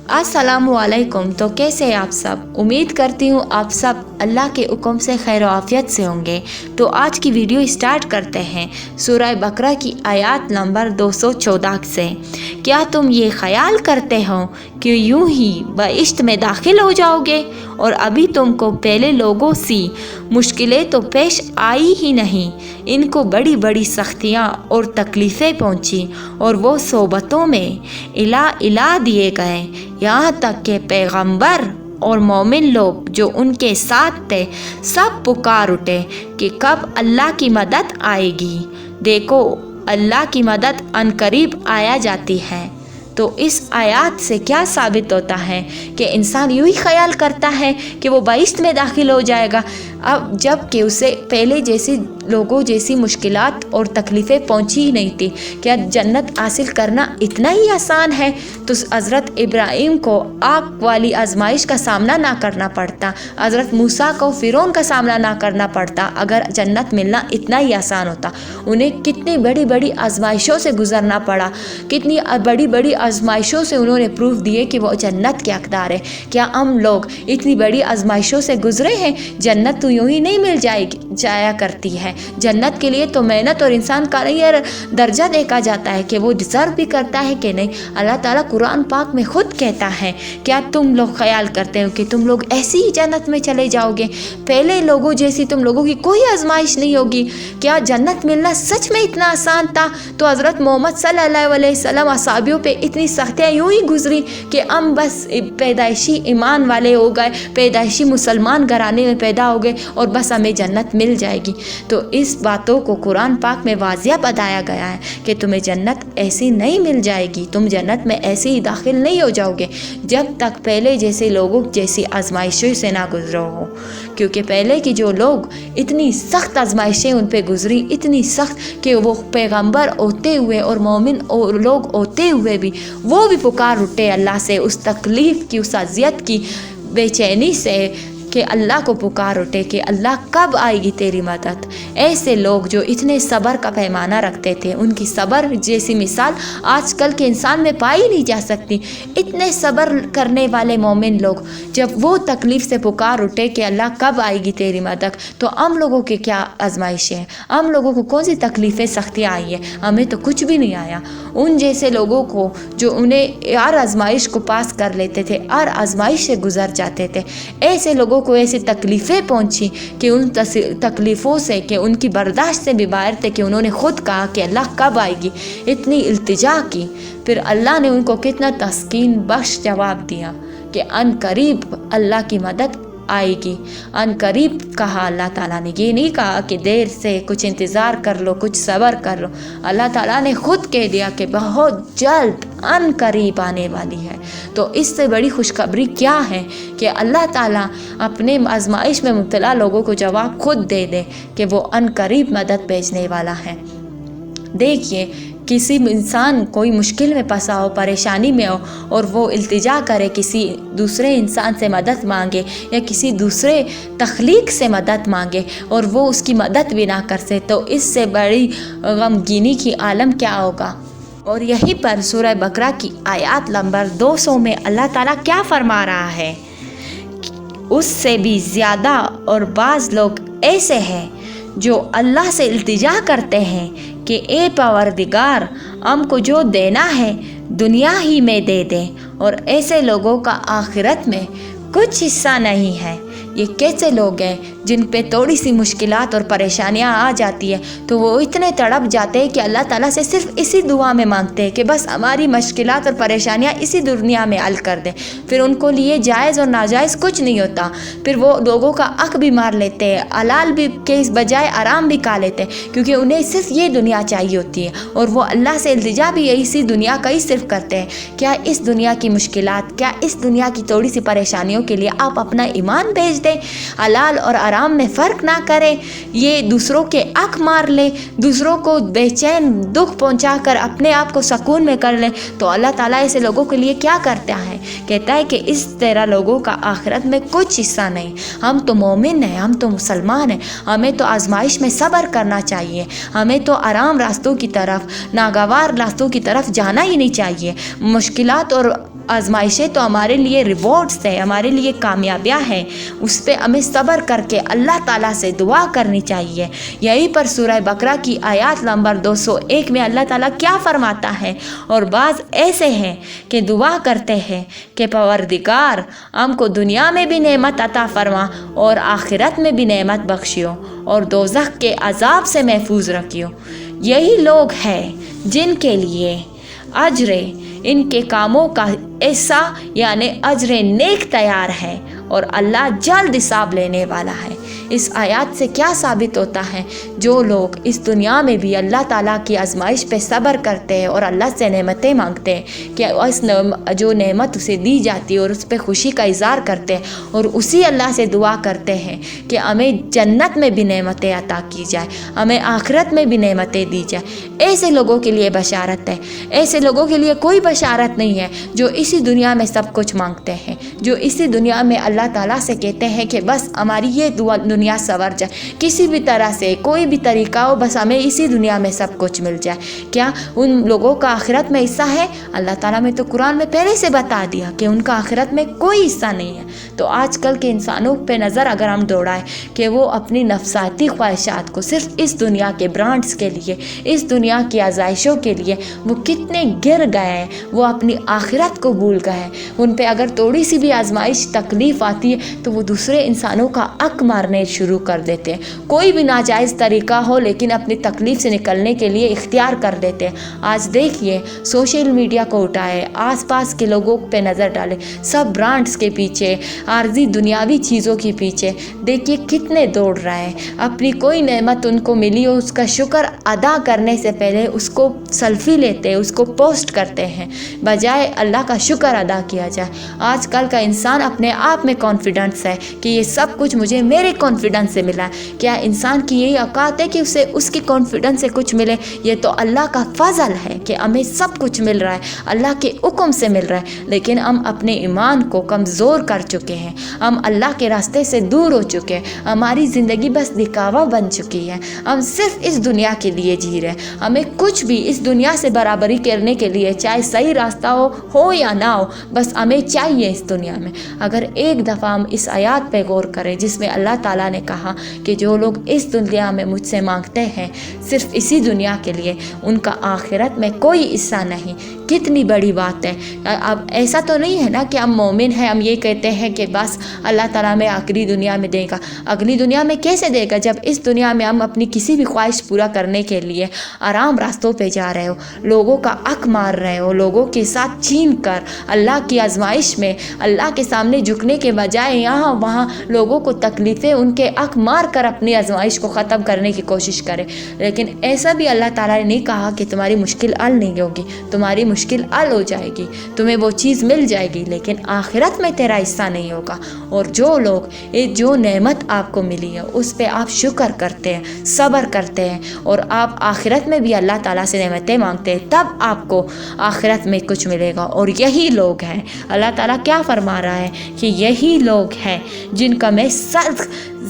अस्सलामु अलैकुम। तो कैसे हैं आप सब? उम्मीद करती हूँ आप सब अल्लाह के हुक्म से खैर आफियत से होंगे। तो आज की वीडियो स्टार्ट करते हैं सूरह बकरा की आयत नंबर 214 से। क्या तुम ये ख्याल करते हो कि यूं ही बहिश्त में दाखिल हो जाओगे और अभी तुमको पहले लोगों सी मुश्किलें तो पेश आई ही नहीं, इनको बड़ी बड़ी सख्तियाँ और तकलीफ़ें पहुँची और वो सोबतों में इला दिए गए, यहाँ तक कि पैगंबर और मोमिन लोग जो उनके साथ थे सब पुकार उठे कि कब अल्लाह की मदद आएगी। देखो अल्लाह की मदद अनकरीब आया जाती है। तो इस आयत से क्या साबित होता है कि इंसान यूँ ही ख्याल करता है कि वो बहिश्त में दाखिल हो जाएगा, अब जब कि उसे पहले जैसी लोगों जैसी मुश्किलात और तकलीफ़ें पहुंची ही नहीं थी। क्या जन्नत हासिल करना इतना ही आसान है? तो हज़रत इब्राहीम को आग वाली आजमाइश का सामना ना करना पड़ता, हज़रत मूसा को फ़िरौन का सामना ना करना पड़ता अगर जन्नत मिलना इतना ही आसान होता। उन्हें कितनी बड़ी बड़ी आजमाइशों से गुज़रना पड़ा, कितनी बड़ी बड़ी आजमाइशों से उन्होंने प्रूफ दिए कि वो जन्नत के हकदार है। क्या हम लोग इतनी बड़ी आजमाइशों से गुजरे हैं? जन्नत तो यूँ ही नहीं मिल जाया करती है। जन्नत के लिए तो मेहनत और इंसान का ये दर्जा देखा जाता है कि वो डिज़र्व भी करता है कि नहीं। अल्लाह ताला कुरान पाक में खुद कहता है, क्या तुम लोग ख्याल करते हो कि तुम लोग ऐसी ही जन्नत में चले जाओगे, पहले लोगों जैसी तुम लोगों की कोई आजमाइश नहीं होगी? क्या जन्नत मिलना सच में इतना आसान था? तो हज़रत मोहम्मद सल्लल्लाहु अलैहि वसल्लम असहाबियों पे इतनी सख्तियाँ यूँ ही गुजरी कि हम बस पैदाइशी ईमान वाले हो गए, पैदाइशी मुसलमान घराने में पैदा हो गए और बस हमें जन्नत मिल जाएगी। तो इस बातों को कुरान पाक में वाज़िया बताया गया है कि तुम्हें जन्नत ऐसी नहीं मिल जाएगी, तुम जन्नत में ऐसे ही दाखिल नहीं हो जाओगे जब तक पहले जैसे लोगों जैसी आजमाइशों से ना गुजरो हो। क्योंकि पहले के जो लोग इतनी सख्त आजमाइशें उन पे गुजरी, इतनी सख्त कि वो पैगंबर होते हुए और मोमिन और लोग होते हुए भी वो भी पुकार उठे अल्लाह से, उस तकलीफ़ की, उस अज़ियत की बेचैनी से कि अल्लाह को पुकार उठे कि अल्लाह कब आएगी तेरी मदद। ऐसे लोग जो इतने सब्र का पैमाना रखते थे, उनकी सब्र जैसी मिसाल आजकल के इंसान में पाई नहीं जा सकती। इतने सब्र करने वाले मोमिन लोग जब वो तकलीफ़ से पुकार उठे कि अल्लाह कब आएगी तेरी मदद, तो हम लोगों के क्या आजमाइशें हैं, हम लोगों को कौन सी तकलीफ़ें सख्तियाँ आई है? हमें तो कुछ भी नहीं आया। उन जैसे लोगों को जो उन्हें हर आजमाइश को पास कर लेते थे, हर आजमाइश से गुजर जाते थे, ऐसे लोगों को ऐसी तकलीफ़ें पहुंची कि उन तकलीफ़ों से कि उनकी बर्दाश्त से भी बाहर थे कि उन्होंने ख़ुद कहा कि अल्लाह कब आएगी, इतनी इल्तिजा की। फिर अल्लाह ने उनको कितना तस्कीन बख्श जवाब दिया कि अन करीब अल्लाह की मदद आएगी। अन करीब कहा अल्लाह ताला ने, ये नहीं कहा कि देर से कुछ इंतज़ार कर लो, कुछ सब्र कर लो। अल्लाह ताला ने ख़ुद कह दिया कि बहुत जल्द अन करीब आने वाली है। तो इससे बड़ी खुशखबरी क्या है कि अल्लाह ताला अपने आजमाइश में मुब्तला लोगों को जवाब खुद दे दे कि वो अन करीब मदद भेजने वाला है। देखिए, किसी इंसान कोई मुश्किल में फंसा हो, परेशानी में हो और वो इल्तिजा करे, किसी दूसरे इंसान से मदद मांगे या किसी दूसरे तख्लीक से मदद मांगे और वो उसकी मदद भी ना कर सके, तो इससे बड़ी गमगीनी की आलम क्या होगा। और यहीं पर सूरह बकरा की आयत नंबर 200 में अल्लाह ताला क्या फरमा रहा है, उससे भी ज़्यादा और बाज़ लोग ऐसे हैं जो अल्लाह से इल्तिजा करते हैं कि ए परवरदिगार, हमको जो देना है दुनिया ही में दे दे, और ऐसे लोगों का आखिरत में कुछ हिस्सा नहीं है। ये कैसे लोग हैं जिन पे थोड़ी सी मुश्किलात और परेशानियां आ जाती है तो वो इतने तड़प जाते हैं कि अल्लाह ताला से सिर्फ इसी दुआ में मांगते हैं कि बस हमारी मुश्किलात और परेशानियां इसी दुनिया में हल कर दें। फिर उनको लिए जायज़ और नाजायज़ कुछ नहीं होता, फिर वो लोगों का हक भी मार लेते हैं, हलाल भी के बजाय आराम भी खा लेते हैं, क्योंकि उन्हें सिर्फ ये दुनिया चाहिए होती है और वो अल्लाह से इल्तिजा भी इसी दुनिया का ही सिर्फ करते हैं। क्या इस दुनिया की मुश्किलात, क्या इस दुनिया की थोड़ी सी परेशानियों के लिए आप अपना ईमान भेज दें, हलाल और आराम में फ़र्क ना करें, ये दूसरों के हक मार लें, दूसरों को बेचैन दुख पहुंचा कर अपने आप को सुकून में कर लें, तो अल्लाह ताला ऐसे लोगों के लिए क्या करता है? कहता है कि इस तरह लोगों का आखिरत में कुछ हिस्सा नहीं। हम तो मोमिन हैं, हम तो मुसलमान हैं, हमें तो आजमाइश में सब्र करना चाहिए, हमें तो आराम रास्तों की तरफ, नागवार रास्तों की तरफ जाना ही नहीं चाहिए। मुश्किलात और आजमाइशें तो हमारे लिए रिवॉर्ड्स है, हमारे लिए कामयाबियाँ हैं। उस पर हमें सब्र करके अल्लाह ताला से दुआ करनी चाहिए। यहीं पर सूरह बकरा की आयत नंबर 201 में अल्लाह ताला क्या फरमाता है, और बाज़ ऐसे हैं कि दुआ करते हैं कि परवरदिगार हमको दुनिया में भी नेमत अता फरमा और आखिरत में भी नेमत बख्शियो और दोज़ख के अजाब से महफूज रखियो। यही लोग हैं जिनके लिए अजरे इनके कामों का ऐसा यानी अजरे नेक तैयार है और अल्लाह जल्द हिसाब लेने वाला है। इस आयत से क्या साबित होता है, जो लोग इस दुनिया में भी अल्लाह ताला की आजमाइश पे सब्र करते हैं और अल्लाह से नेमतें मांगते हैं कि उस जो नेमत उसे दी जाती है और उस पर खुशी का इज़हार करते हैं और उसी अल्लाह से दुआ करते हैं कि हमें जन्नत में भी नेमतें अता की जाए, हमें आखिरत में भी नेमतें दी जाए, ऐसे लोगों के लिए बशारत है। ऐसे लोगों के लिए कोई बशारत नहीं है जो इसी दुनिया में सब कुछ मांगते हैं, जो इसी दुनिया में अल्लाह ताला से कहते हैं कि बस हमारी ये दुनिया सवर जाए, किसी भी तरह से कोई भी तरीका हो, बस हमें इसी दुनिया में सब कुछ मिल जाए। क्या उन लोगों का आखिरत में हिस्सा है? अल्लाह ताला ने तो कुरान में पहले से बता दिया कि उनका आखिरत में कोई हिस्सा नहीं है। तो आजकल के इंसानों पे नज़र अगर हम दौड़ाएं कि वो अपनी नफसाती ख्वाहिशात को सिर्फ इस दुनिया के ब्रांड्स के लिए, इस दुनिया की आज़ाइशों के लिए वो कितने गिर गए हैं, वो अपनी आखिरत को भूल गए हैं। उन पे अगर थोड़ी सी भी आजमाइश तकलीफ़ आती है तो वो दूसरे इंसानों का हक मारने शुरू कर देते हैं। कोई भी नाजायज़ तरीका हो लेकिन अपनी तकलीफ़ से निकलने के लिए इख्तियार कर देते हैं। आज देखिए सोशल मीडिया को उठाए, आसपास के लोगों पे नज़र डालें, सब ब्रांड्स के पीछे, आर्जी दुनियावी चीज़ों के पीछे देखिए कितने दौड़ रहे हैं। अपनी कोई नेमत उनको मिली हो उसका शुक्र अदा करने से पहले उसको सेल्फी लेते हैं, उसको पोस्ट करते हैं, बजाय अल्लाह का शुक्र अदा किया जाए। आजकल का इंसान अपने आप में कॉन्फिडेंस है कि ये सब कुछ मुझे मेरे कॉन्फिडेंस से मिला है। क्या इंसान की यही औकात है कि उसे उसकी कॉन्फिडेंस से कुछ मिले? ये तो अल्लाह का फजल है कि हमें सब कुछ मिल रहा है, अल्लाह के हुक्म से मिल रहा है। लेकिन हम अपने ईमान को कमज़ोर कर चुके हैं, हम अल्लाह के रास्ते से दूर हो चुके हैं, हमारी ज़िंदगी बस दिखावा बन चुकी है। हम सिर्फ इस दुनिया के लिए जी रहे हैं। हमें कुछ भी इस दुनिया से बराबरी करने के लिए, चाहे सही रास्ता हो या ना हो, बस हमें चाहिए इस दुनिया में। अगर एक दफ़ा हम इस आयत पे गौर करें जिसमें अल्लाह ताला ने कहा कि जो लोग इस दुनिया में मुझसे मांगते हैं सिर्फ इसी दुनिया के लिए, उनका आखिरत में कोई हिस्सा नहीं, कितनी बड़ी बात है। अब ऐसा तो नहीं है ना कि हम मोमिन हैं, हम ये कहते हैं कि बस अल्लाह ताला में आखिरी दुनिया में देगा। अगली दुनिया में कैसे देगा जब इस दुनिया में हम अपनी किसी भी ख्वाहिश पूरा करने के लिए आराम रास्तों पे जा रहे हो, लोगों का हक मार रहे हो, लोगों के साथ छीन कर अल्लाह की आजमाइश में अल्लाह के सामने झुकने के बजाय यहाँ वहाँ लोगों को तकलीफ़ें उनके हक मार कर अपनी आजमाइश को ख़त्म करने की कोशिश करें। लेकिन ऐसा भी अल्लाह ताला ने नहीं कहा कि तुम्हारी मुश्किल हल नहीं होगी, तुम्हारी मुश्किल हल हो जाएगी, तुम्हें वो चीज़ मिल जाएगी, लेकिन आखिरत में तेरा हिस्सा नहीं होगा। और जो लोग जो नेमत आपको मिली है उस पर आप शुक्र करते हैं, सब्र करते हैं और आप आखिरत में भी अल्लाह ताला से नेमतें मांगते हैं, तब आपको आखिरत में कुछ मिलेगा। और यही लोग हैं, अल्लाह ताला क्या फरमा रहा है कि यही लोग हैं जिनका मैं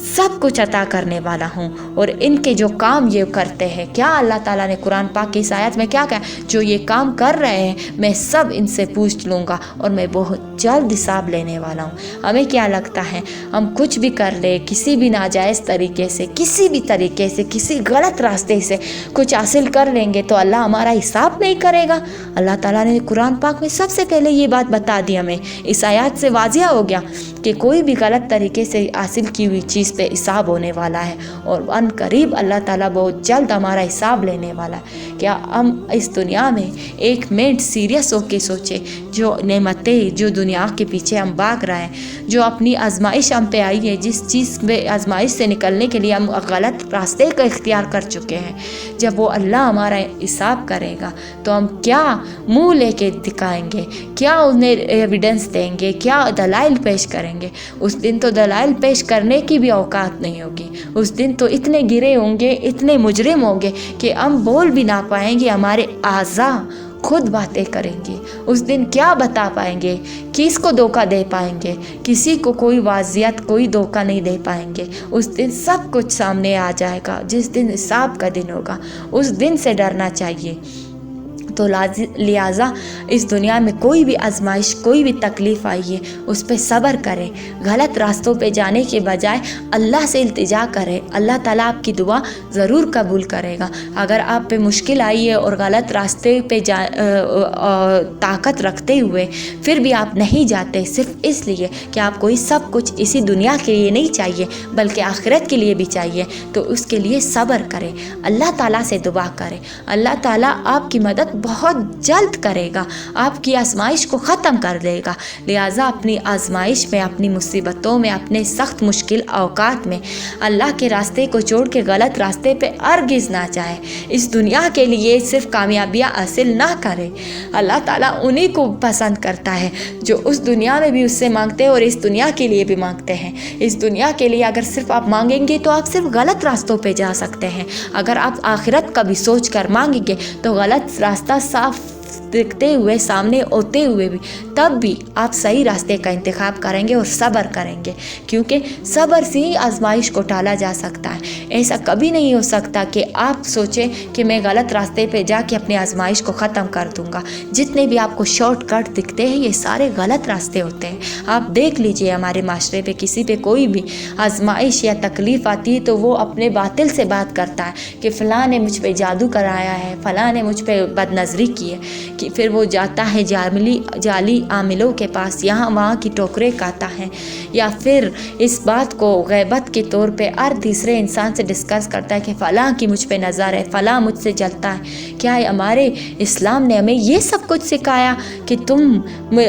सब कुछ अता करने वाला हूँ और इनके जो काम ये करते हैं। क्या अल्लाह ताला ने कुरान पाक की इस आयत में क्या कहा? जो ये काम कर रहे हैं मैं सब इनसे पूछ लूँगा और मैं बहुत जल्द हिसाब लेने वाला हूँ। हमें क्या लगता है हम कुछ भी कर ले, किसी भी नाजायज़ तरीके से, किसी भी तरीके से, किसी गलत रास्ते से कुछ हासिल कर लेंगे तो अल्लाह हमारा हिसाब नहीं करेगा? अल्लाह ताला ने कुरान पाक में सबसे पहले ये बात बता दी हमें। इस आयत से वाज़िया हो गया कि कोई भी गलत तरीके से हासिल की हुई चीज़ पे हिसाब होने वाला है और अन करीब अल्लाह ताला बहुत जल्द हमारा हिसाब लेने वाला है। क्या हम इस दुनिया में एक मिनट सीरियस होकर सोचें, जो नेमतें जो दुनिया के पीछे हम भाग रहे हैं, जो अपनी आजमाइश हम पे आई है, जिस चीज़ में आजमाइश से निकलने के लिए हम गलत रास्ते का इख्तियार कर चुके हैं, जब वो अल्लाह हमारा हिसाब करेगा तो हम क्या मुँह लेके दिखाएंगे, क्या उन्हें एविडेंस देंगे, क्या दलाइल पेश करेंगे? उस दिन तो दलाइल पेश करने की भी औकात नहीं होगी। उस दिन तो इतने गिरे होंगे, इतने मुजरिम होंगे कि हम बोल भी ना पाएंगे, हमारे आज़ा खुद बातें करेंगे। उस दिन क्या बता पाएंगे, किसको धोखा दे पाएंगे? किसी को कोई वाजियत, कोई धोखा नहीं दे पाएंगे। उस दिन सब कुछ सामने आ जाएगा, जिस दिन हिसाब का दिन होगा। उस दिन से डरना चाहिए। तो लिहाजा इस दुनिया में कोई भी आजमाइश, कोई भी तकलीफ़ आई है, उस पर सब्र करें। गलत रास्तों पे जाने के बजाय अल्लाह से इल्तिजा करें। अल्लाह ताला आपकी दुआ ज़रूर कबूल करेगा। अगर आप पे मुश्किल आई है और गलत रास्ते पे ताकत रखते हुए फिर भी आप नहीं जाते, सिर्फ इसलिए कि आपको ये सब कुछ इसी दुनिया के लिए नहीं चाहिए बल्कि आखिरत के लिए भी चाहिए, तो उसके लिए सब्र करें, अल्लाह ताला से दुआ करें। अल्लाह ताला आपकी मदद बहुत जल्द करेगा, आपकी आजमाइश को ख़त्म कर देगा। लिहाजा अपनी आजमाइश में, अपनी मुसीबतों में, अपने सख्त मुश्किल औकात में अल्लाह के रास्ते को छोड़ के गलत रास्ते पे हरगिज़ ना जाए। इस दुनिया के लिए सिर्फ कामयाबियाँ हासिल ना करें। अल्लाह ताला उन्हीं को पसंद करता है जो उस दुनिया में भी उससे मांगते हैं और इस दुनिया के लिए भी मांगते हैं। इस दुनिया के लिए अगर सिर्फ आप मांगेंगे तो आप सिर्फ गलत रास्तों पे जा सकते हैं। अगर आप आखिरत का भी सोच कर मांगेंगे तो गलत रास्ता साफ दिखते हुए, सामने होते हुए भी, तब भी आप सही रास्ते का इंतखाब करेंगे और सब्र करेंगे, क्योंकि सब्र से ही आजमाइश को टाला जा सकता है। ऐसा कभी नहीं हो सकता कि आप सोचें कि मैं गलत रास्ते पे जाके अपनी आजमाइश को ख़त्म कर दूंगा। जितने भी आपको शॉर्टकट दिखते हैं ये सारे गलत रास्ते होते हैं। आप देख लीजिए हमारे माशरे पे किसी पे कोई भी आजमाइश या तकलीफ़ आती है तो वो अपने बातिल से बात करता है कि फ़लाँ ने मुझ पर जादू कराया है, फ़लाँ ने मुझ पर बदनज़री की है, कि फिर वो जाता है जाली आमिलों के पास, यहाँ वहाँ की टोकरे खाता है, या फिर इस बात को गैबत के तौर पे हर तीसरे इंसान से डिस्कस करता है कि फ़लाँ की मुझ पे नज़र है, फ़लाँ मुझसे जलता है। क्या है, हमारे इस्लाम ने हमें ये सब कुछ सिखाया कि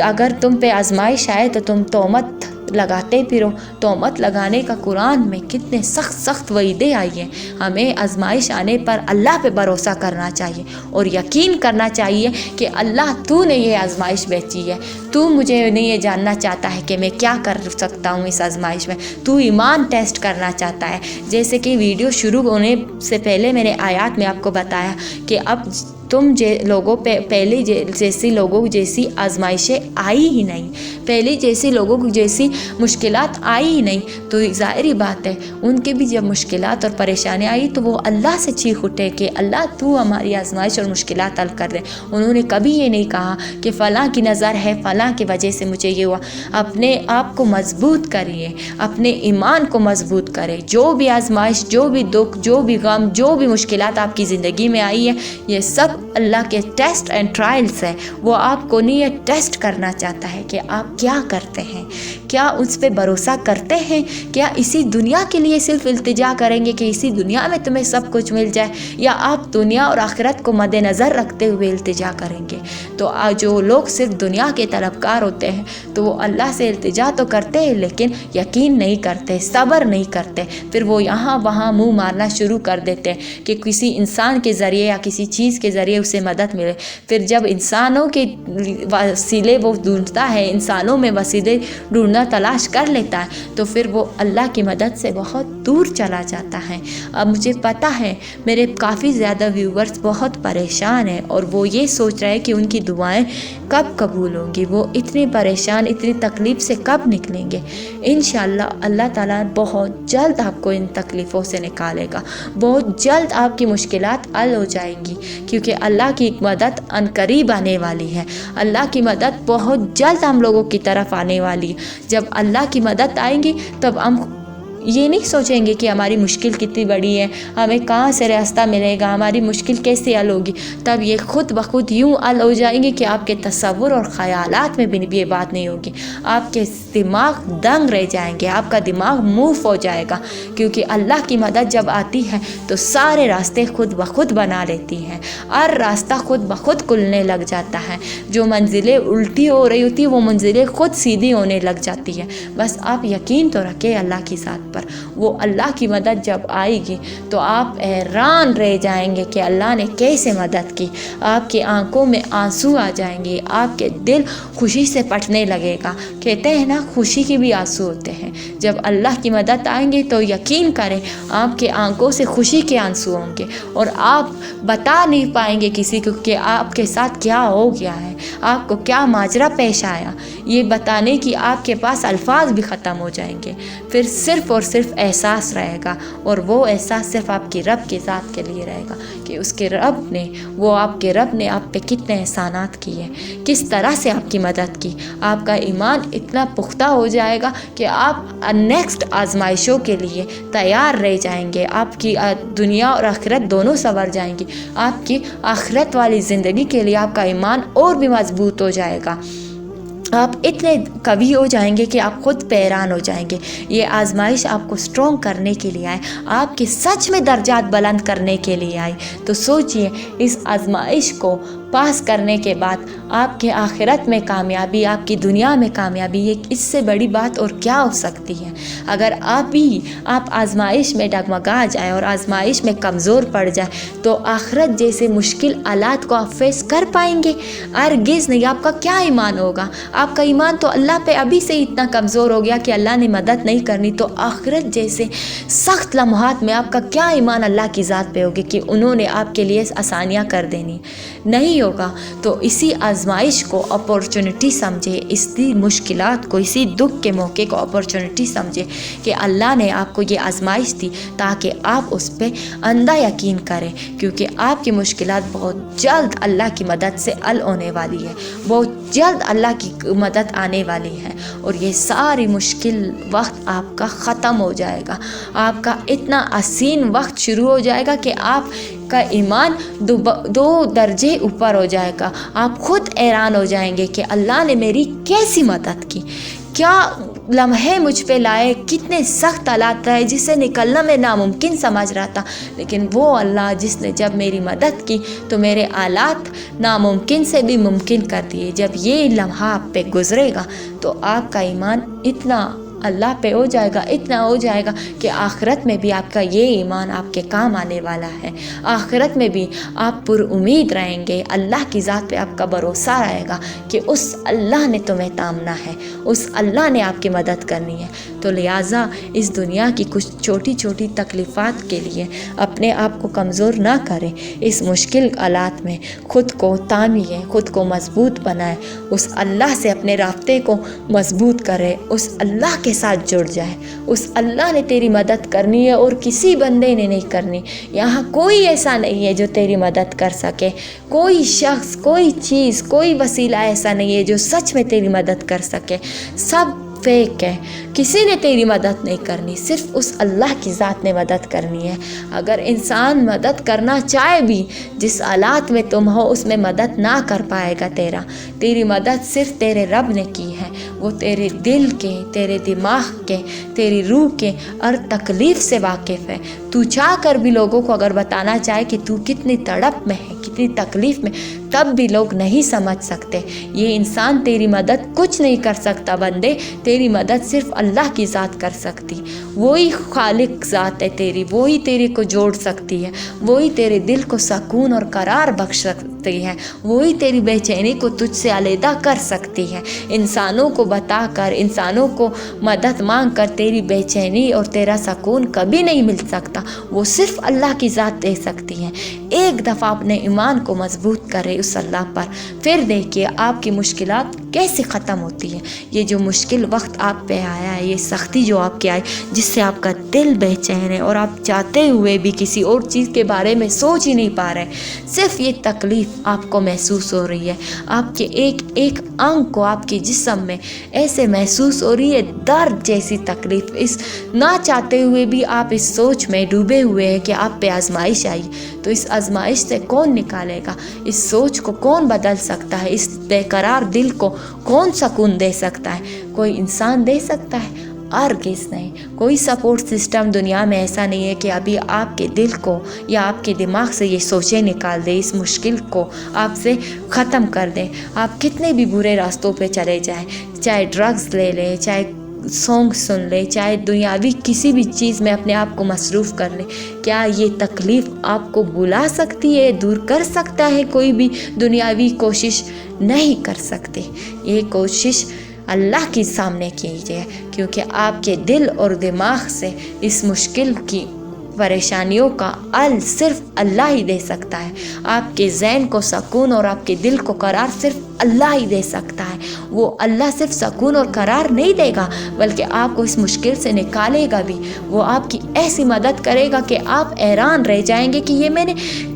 अगर तुम पे आजमाइश आए तो तुम तोहमत लगाते फिरो। तोहमत लगाने का कुरान में कितने सख्त वईदें आई हैं। हमें आजमाइश आने पर अल्लाह पे भरोसा करना चाहिए और यकीन करना चाहिए कि अल्लाह तूने ये आजमाइश भेजी है, तू मुझे नहीं ये जानना चाहता है कि मैं क्या कर सकता हूँ इस आजमाइश में, तू ईमान टेस्ट करना चाहता है। जैसे कि वीडियो शुरू होने से पहले मैंने आयत में आपको बताया कि अब तुम लोगों पे पहले जैसी लोगों जैसी आजमाइशें आई ही नहीं, पहले जैसी लोगों की जैसी मुश्किलात आई ही नहीं। तो ज़ाहिर बात है उनके भी जब मुश्किलात और परेशानियाँ आई तो वो अल्लाह से चीख उठे कि अल्लाह तू हमारी आजमाइश और मुश्किलात हल कर दे। उन्होंने कभी ये नहीं कहा कि फ़लाँ की नज़र है, फ़लाँ की वजह से मुझे ये हुआ। अपने आप को मजबूत करिए, अपने ईमान को मजबूत करें। जो भी आजमाइश, जो भी दुख, जो भी गम, जो भी मुश्किलात आपकी ज़िंदगी में आई है, ये सब अल्लाह के टेस्ट एंड ट्रायल्स है। वो आपको नहीं ये टेस्ट करना चाहता है कि आप क्या करते हैं, क्या उस पर भरोसा करते हैं, क्या इसी दुनिया के लिए सिर्फ इल्तिजा करेंगे कि इसी दुनिया में तुम्हें सब कुछ मिल जाए, या आप दुनिया और आखिरत को मद्देनज़र रखते हुए इल्तिजा करेंगे। तो जो लोग सिर्फ दुनिया के तलबकार होते हैं तो वो अल्लाह से इल्तिजा तो करते हैं लेकिन यकीन नहीं करते, सब्र नहीं करते, फिर वो यहाँ वहाँ मुँह मारना शुरू कर देते हैं कि किसी इंसान के ज़रिए या किसी चीज़ के ज़रिए उसे मदद मिले। फिर जब इंसानों के वसीले वो ढूंढता है, इंसानों में वसीले ढूंढना तलाश कर लेता है, तो फिर वो अल्लाह की मदद से बहुत दूर चला जाता है। अब मुझे पता है मेरे काफ़ी ज़्यादा व्यूवर्स बहुत परेशान हैं और वो ये सोच रहे हैं कि उनकी दुआएं कब कबूल होंगी, वो इतने परेशान, इतनी तकलीफ़ से कब निकलेंगे। इंशाअल्लाह अल्लाह ताला बहुत जल्द आपको इन तकलीफ़ों से निकालेगा, बहुत जल्द आपकी मुश्किलात हल हो जाएंगी, क्योंकि अल्लाह की मदद अनकरीब आने वाली है। अल्लाह की मदद बहुत जल्द हम लोगों की तरफ आने वाली है। जब अल्लाह की मदद आएंगी तब हम ये नहीं सोचेंगे कि हमारी मुश्किल कितनी बड़ी है, हमें कहाँ से रास्ता मिलेगा, हमारी मुश्किल कैसे हल होगी। तब ये खुद ब खुद यूँ हल हो जाएंगे कि आपके तसव्वुर और ख़यालात में भी ये बात नहीं होगी। आपके दिमाग दंग रह जाएंगे, आपका दिमाग मूव हो जाएगा, क्योंकि अल्लाह की मदद जब आती है तो सारे रास्ते खुद ब खुद बना लेती हैं। हर रास्ता खुद ब खुद खुलने लग जाता है। जो मंजिलें उल्टी हो रही होती है वो मंजिलें खुद सीधी होने लग जाती है। बस आप यकीन तो रखें अल्लाह की ज़ात पर। वो अल्लाह की मदद जब आएगी तो आप हैरान रह जाएंगे कि अल्लाह ने कैसे मदद की। आपकी आंखों में आंसू आ जाएंगे, आपके दिल खुशी से फटने लगेगा। कहते हैं ना, खुशी के भी आंसू होते हैं। जब अल्लाह की मदद आएंगे तो यकीन करें आपके आंखों से खुशी के आंसू होंगे और आप बता नहीं पाएंगे किसी को कि आपके साथ क्या हो गया है, आपको क्या माजरा पेश आया। یہ بتانے کی آپ کے پاس الفاظ بھی ختم ہو جائیں گے، پھر صرف اور صرف احساس رہے گا، اور وہ احساس صرف آپ کی رب کے ذات کے لیے رہے گا کہ اس کے رب نے، آپ کے رب نے آپ پہ کتنے احسانات کیے، کس طرح سے آپ کی مدد کی۔ آپ کا ایمان اتنا پختہ ہو جائے گا کہ آپ نیکسٹ آزمائشوں کے لیے تیار رہ جائیں گے، آپ کی دنیا اور آخرت دونوں سنور جائیں گی، آپ کی آخرت والی زندگی کے لیے آپ کا ایمان اور بھی مضبوط ہو جائے گا، آپ اتنے قوی ہو جائیں گے کہ آپ خود پہ حیران ہو جائیں گے۔ یہ آزمائش آپ کو اسٹرانگ کرنے کے لیے آئے، آپ کے سچ میں درجات بلند کرنے کے لیے آئی، تو سوچئے اس آزمائش کو پاس کرنے کے بعد آپ کے آخرت میں کامیابی، آپ کی دنیا میں کامیابی، یہ اس سے بڑی بات اور کیا ہو سکتی ہے۔ اگر آپ آزمائش میں ڈگمگا جائیں اور آزمائش میں کمزور پڑ جائیں تو آخرت جیسے مشکل حالات کو آپ فیس کر پائیں گے؟ ہرگز نہیں۔ آپ کا کیا ایمان ہوگا؟ آپ کا ایمان تو اللہ پہ ابھی سے اتنا کمزور ہو گیا کہ اللہ نے مدد نہیں کرنی، تو آخرت جیسے سخت لمحات میں آپ کا کیا ایمان اللہ کی ذات پہ ہوگی کہ انہوں نے آپ کے لیے آسانیاں کر دینی؟ نہیں ہوگا۔ تو اسی آزمائش کو اپورچونٹی سمجھے، اسی مشکلات کو، اسی دکھ کے موقع کو اپورچونٹی سمجھے کہ اللہ نے آپ کو یہ آزمائش دی تاکہ آپ اس پہ اندھا یقین کریں، کیونکہ آپ کی مشکلات بہت جلد اللہ کی مدد سے حل ہونے والی ہے، بہت جلد اللہ کی مدد آنے والی ہے، اور یہ ساری مشکل وقت آپ کا ختم ہو جائے گا، آپ کا اتنا حسین وقت شروع ہو جائے گا کہ آپ کا ایمان 2 درجے اوپر ہو جائے گا۔ آپ خود حیران ہو جائیں گے کہ اللہ نے میری کیسی مدد کی، کیا لمحے مجھ پہ لائے، کتنے سخت حالات رہے جس سے نکلنا میں ناممکن سمجھ رہا تھا، لیکن وہ اللہ جس نے جب میری مدد کی تو میرے حالات ناممکن سے بھی ممکن کر دیے۔ جب یہ لمحہ آپ پہ گزرے گا تو آپ کا ایمان اتنا اللہ پہ ہو جائے گا، اتنا ہو جائے گا کہ آخرت میں بھی آپ کا یہ ایمان آپ کے کام آنے والا ہے، آخرت میں بھی آپ پر امید رہیں گے، اللہ کی ذات پہ آپ کا بھروسہ رہے گا کہ اس اللہ نے تمہیں تامنا ہے، اس اللہ نے آپ کی مدد کرنی ہے۔ تو لہٰذا اس دنیا کی کچھ چھوٹی چھوٹی تکلیفات کے لیے اپنے آپ کو کمزور نہ کریں، اس مشکل حالات میں خود کو تامیے، خود کو مضبوط بنائیں، اس اللہ سے اپنے رابطے کو مضبوط کریں، اس اللہ کے ساتھ جڑ جائے، اس اللہ نے تیری مدد کرنی ہے اور کسی بندے نے نہیں کرنی۔ یہاں کوئی ایسا نہیں ہے جو تیری مدد کر سکے، کوئی شخص، کوئی چیز، کوئی وسیلہ ایسا نہیں ہے جو سچ میں تیری مدد کر سکے، سب فیک ہے، کسی نے تیری مدد نہیں کرنی، صرف اس اللہ کی ذات نے مدد کرنی ہے۔ اگر انسان مدد کرنا چاہے بھی، جس حالات میں تم ہو اس میں مدد نہ کر پائے گا، تیری مدد صرف تیرے رب نے کی ہے، وہ تیرے دل کے، تیرے دماغ کے، تیری روح کے ہر تکلیف سے واقف ہے۔ تو چاہ کر بھی لوگوں کو اگر بتانا چاہے کہ تو کتنی تڑپ میں ہے، کتنی تکلیف میں، تب بھی لوگ نہیں سمجھ سکتے۔ یہ انسان تیری مدد کچھ نہیں کر سکتا بندے، تیری مدد صرف اللہ کی ذات کر سکتی، وہی خالق ذات ہے تیری، وہی تیرے کو جوڑ سکتی ہے، وہی تیرے دل کو سکون اور قرار بخش سکتی ہے، وہی تیری بے چینی کو تجھ سے علیحدہ کر سکتی ہے۔ انسانوں کو بتا کر، انسانوں کو مدد مانگ کر تیری بے چینی اور تیرا سکون کبھی نہیں مل سکتا، وہ صرف اللہ کی ذات دے سکتی ہے۔ ایک دفعہ اپنے ایمان کو مضبوط کرے اس اللہ پر، پھر دیکھیے آپ کی مشکلات کیسے ختم ہوتی ہے۔ یہ جو مشکل وقت آپ پہ آیا ہے، یہ سختی جو آپ کے آئی، جس سے آپ کا دل بے چین ہے اور آپ چاہتے ہوئے بھی کسی اور چیز کے بارے میں سوچ ہی نہیں پا رہے، صرف یہ تکلیف آپ کو محسوس ہو رہی ہے، آپ کے ایک ایک انگ کو آپ کے جسم میں ایسے محسوس ہو رہی ہے درد جیسی تکلیف، اس نہ چاہتے ہوئے بھی آپ اس سوچ میں ڈوبے ہوئے ہیں کہ آپ پہ آزمائش آئی، تو اس آزمائش سے کون نکالے گا؟ اس سوچ کو کون بدل سکتا ہے؟ اس بے قرار دل کو کون سکون دے سکتا ہے؟ کوئی انسان دے سکتا ہے؟ ہرگز نہیں۔ کوئی سپورٹ سسٹم دنیا میں ایسا نہیں ہے کہ ابھی آپ کے دل کو یا آپ کے دماغ سے یہ سوچیں نکال دے، اس مشکل کو آپ سے ختم کر دیں۔ آپ کتنے بھی برے راستوں پہ چلے جائیں، چاہے ڈرگز لے لیں، چاہے سانگ سن لے، چاہے دنیاوی کسی بھی چیز میں اپنے آپ کو مصروف کر لے، کیا یہ تکلیف آپ کو بلا سکتی ہے، دور کر سکتا ہے کوئی بھی دنیاوی کوشش؟ نہیں کر سکتے۔ یہ کوشش اللہ کے سامنے کیجیے، کیونکہ آپ کے دل اور دماغ سے اس مشکل کی پریشانیوں کا صرف اللہ ہی دے سکتا ہے۔ آپ کے ذہن کو سکون اور آپ کے دل کو قرار صرف اللہ ہی دے سکتا ہے۔ وہ اللہ صرف سکون اور قرار نہیں دے گا بلکہ آپ کو اس مشکل سے نکالے گا بھی۔ وہ آپ کی ایسی مدد کرے گا کہ آپ حیران رہ جائیں گے کہ یہ میں نے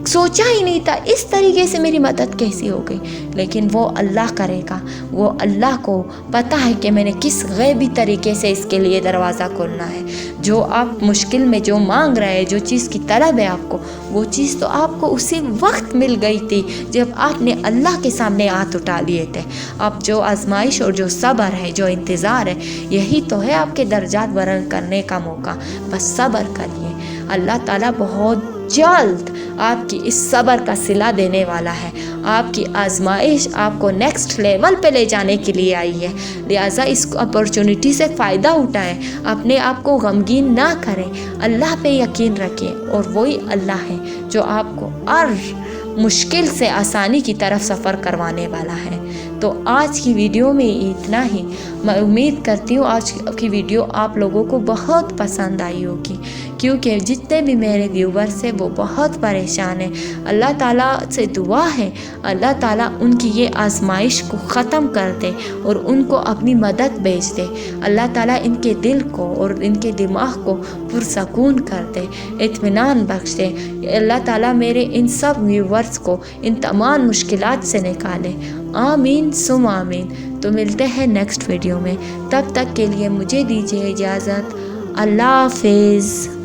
سوچا ہی نہیں تھا، اس طریقے سے میری مدد کیسی ہو گئی۔ لیکن وہ اللہ کرے گا، وہ اللہ کو پتہ ہے کہ میں نے کس غیبی طریقے سے اس کے لیے دروازہ کھولنا ہے۔ جو آپ مشکل میں جو مانگ رہے ہیں، جو چیز کی طلب ہے آپ کو، وہ چیز تو آپ کو اسی وقت مل گئی تھی جب آپ نے اللہ کے سامنے ہاتھ اٹھا لیے تھے۔ اب جو آزمائش اور جو صبر ہے، جو انتظار ہے، یہی تو ہے آپ کے درجات بلند کرنے کا موقع۔ بس صبر کریے، اللہ تعالیٰ بہت جلد آپ کی اس صبر کا صلہ دینے والا ہے۔ آپ کی آزمائش آپ کو نیکسٹ لیول پہ لے جانے کے لیے آئی ہے، لہٰذا اس اپرچونٹی سے فائدہ اٹھائیں، اپنے آپ کو غمگین نہ کریں، اللہ پہ یقین رکھیں، اور وہی اللہ ہے جو آپ کو ہر مشکل سے آسانی کی طرف سفر کروانے والا ہے۔ تو آج کی ویڈیو میں اتنا ہی۔ میں امید کرتی ہوں آج کی ویڈیو آپ لوگوں کو بہت پسند آئی ہوگی، کیونکہ جتنے بھی میرے ویورز ہیں وہ بہت پریشان ہیں۔ اللہ تعالیٰ سے دعا ہے اللہ تعالیٰ ان کی یہ آزمائش کو ختم کر دے اور ان کو اپنی مدد بھیج دے۔ اللہ تعالیٰ ان کے دل کو اور ان کے دماغ کو پرسکون کر دے، اطمینان بخش دے۔ اللہ تعالیٰ میرے ان سب ویورز کو ان تمام مشکلات سے نکالے، آمین ثم آمین۔ تو ملتے ہیں نیکسٹ ویڈیو میں، تب تک کے لیے مجھے دیجیے اجازت، اللہ حافظ۔